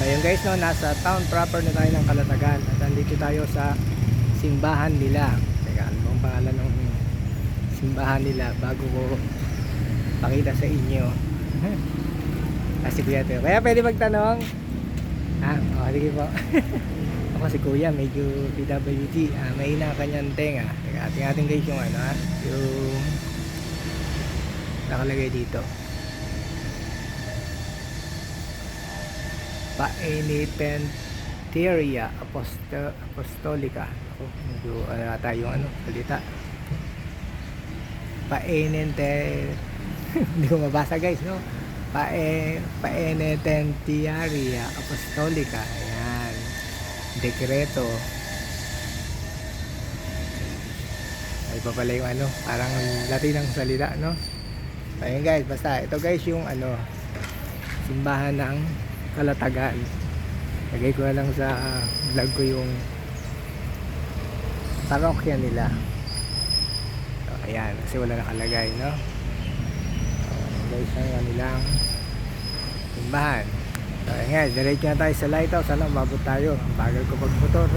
Ayun guys, no, nasa town proper na tayo ng Calatagan at nandito tayo sa simbahan nila. Teka, ano bang pangalan ng simbahan nila bago ko pakita sa inyo? Kasi kuya to. Kaya pwede magtanong? Sige po. Ako si kuya, medyo PWD. May na kanyang tenga. Teka, ating guys yung ano, yung nakalagay dito. Paenitenteria Apostolica. Ako, medyo tayong salita. Hindi ko mabasa guys, no? Paenitenteria Apostolica. Ayan. Dekreto. Ay pa pala yung parang Latin ang salita, no? Ayan guys, basta ito guys yung simbahan ng Calatagan. Lagay ko na lang sa vlog ko yung parokya nila. So, ayan, kasi wala nakalagay, no? So, guys, ang kanilang simbahan. So, ayan guys, diretso na tayo sa lighthouse. Sana umabot tayo. Ang bagal ko pagmotor.